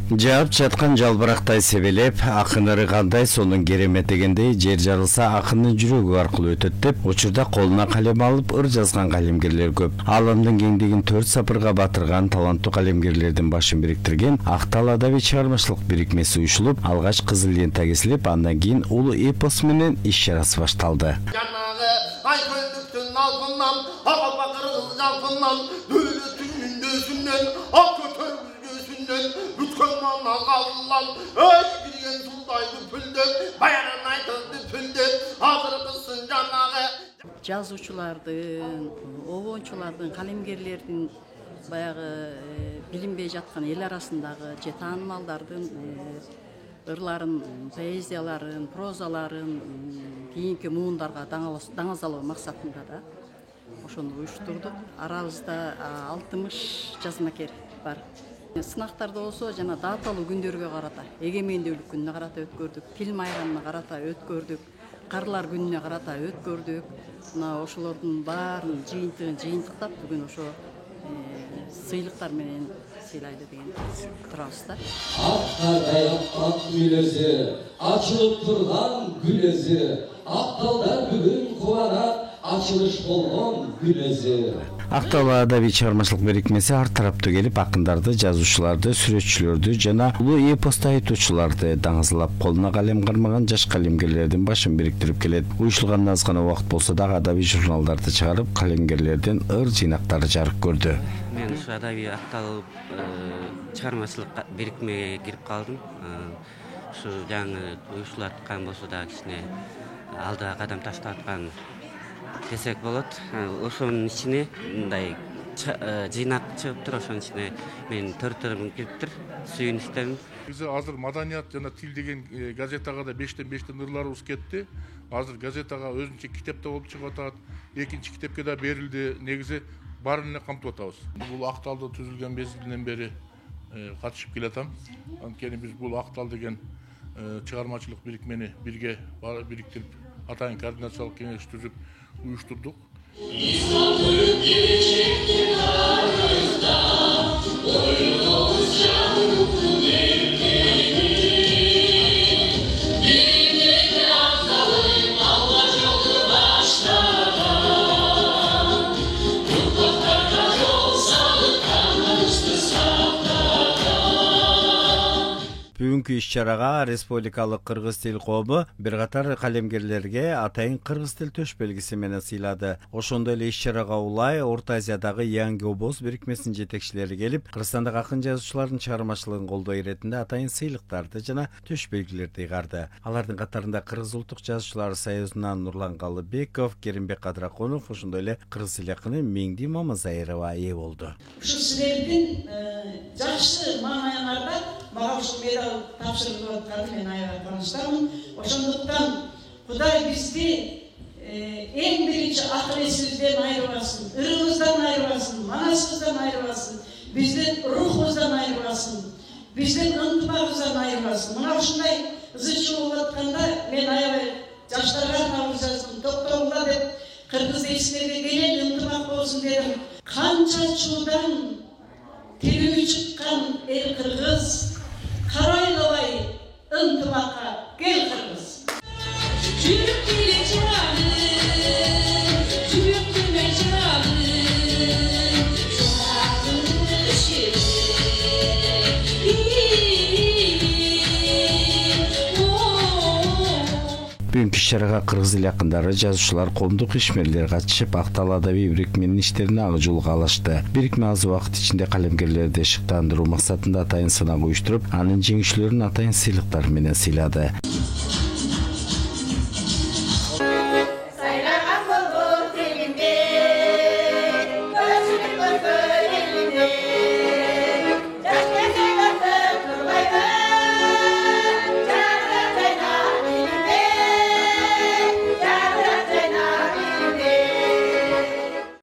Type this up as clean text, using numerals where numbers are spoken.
Жаап жаткан жалбырактай себелеп, акын ырыгандай сонун кереметегендей жер жарылса акындын жүрөгү аркылуу өтөт деп учурда колуна калем алып ыр жазган калемгерлер көп. Аламдын кеңдигин 4 сапырга батырган таланттуу калемгерлердин башын бириктирген Актал Адаби чыгармачылык бирикмеси уюшулуп, алгач кызыл лента кесилип, андан кийин улуу эпос менен иш чарасы башталды. Жазуучулардын, обончулардын, калемгерлердин баягы билинбей жаткан эл арасындагы же таанымалдардын ырларын, поэзияларын, прозаларын кийинки муундарга даңазалоо максатында да ошону уюштурдук. Арабызда 60 жазмакер бар. Сынактарда болсо жана даталуу күндөргө карата, эгемендүүлүк күнүнө карата өткөрдүк, тил майрамына карата өткөрдүк, карлар күнүнө карата өткөрдүк. Мына ошолордун баарын жыйынтыктап бүгүн ошо сыйлыктар менен сыйлайды деген турабыз да. Ак мүлөзү, ачылып турган күлөзү, Акталдар бүгүн кубанат, ачылыш болгон күлөзү. Актал Адаби чыгармачылык бирикмеси ар тараптуу келип, акындарды, жазуучуларды, сүрөтчүлөрдү жана улуу эпосту айтуучуларды даңазалап, колуна калем кармаган жаш калемгерлердин башын бириктирип келет. Уюшулгандан аз гана убакыт болсо дагы адаби журналдарды чыгарып, калемгерлердин ыр жыйнактары жарык көрдү. Мен ушу Адаби Актал чыгармачылык бирикмеге кирип калдым. Ушу жаңы уюшулуп аткан болсо да кичине алдыга кадам таштап аткан десек болот. Ошонун ичине мындай жыйнак чыгыптыр, ошонун ичине мен төртөрүм кириптир, сүйүнүчтөрүм. Биз азыр маданият жана тил деген газетага да 5-5 ырларыбыз кетти. Азыр газетага өзүнчө китеп да болуп чыгып атат. Экинчи китепке да берилди. Негизи баарын эле камтып атабыз. Бул Акталда түзүлгөн мезгилинен бери катышып келатам. Анткени биз бул Актал деген чыгармачылык бирикмени бирге бириктирип, атайын координациялык кеңеш түзүп уюштурдук. Бүгүнкү иш-чарага республикалык кыргыз тил кому бир катар калемгерлерге атайын кыргыз тил төш белгиси менен сыйлады. Ошондой эле иш-чарага улай Орто Азиядагы Яңгы Обоз бирикмесинин жетекчилери келип, Кыргызстандагы акын жазуучулардын чыгармачылыгын колдоо иретинде атайын сыйлыктарды жана төш белгилерди ыйгарды. Алардын катарында Кыргыз улуттук жазуучулар союзунан Нурлан Калыбеков, Керимбек Кадраконов, ошондой эле кыргыз тил акыны Меңди Мамазайырова ээ болду. Ушу силердин жакшы маанайларда мага ушу медаль тапшырылып атканы мен аябай кубанычтамын. Ошондуктан Кудай бизди эң биринчи акыл эсибизден айырбасын, ырыбыздан айырбасын, манасыбыздан айырбасын, биздин рухубуздан айырбасын, биздин ынтымагыбыздан айырбасын. Мына ушундай ызычы болуп атканда мен аябай жаштарга арналып жаздым. Токтогула деп кыргыз элчилерге келен ынтымак болсун дедим. Канча чуудан тилиги чыккан эл кыргыз, карайлабай ынтымакка кел кыргыз. Бүгүнкү иш-чарага кыргыз эл акындары, жазуучулар, коомдук ишмерлер катышып, Актал Адаби бирикменин иштерине ак жол каалашты. Бирикме аз убакыт ичинде калемгерлерди шыктандыруу максатында атайын сынак уюштуруп, анын жеңүүчүлөрүн атайын сыйлыктар менен сыйлады.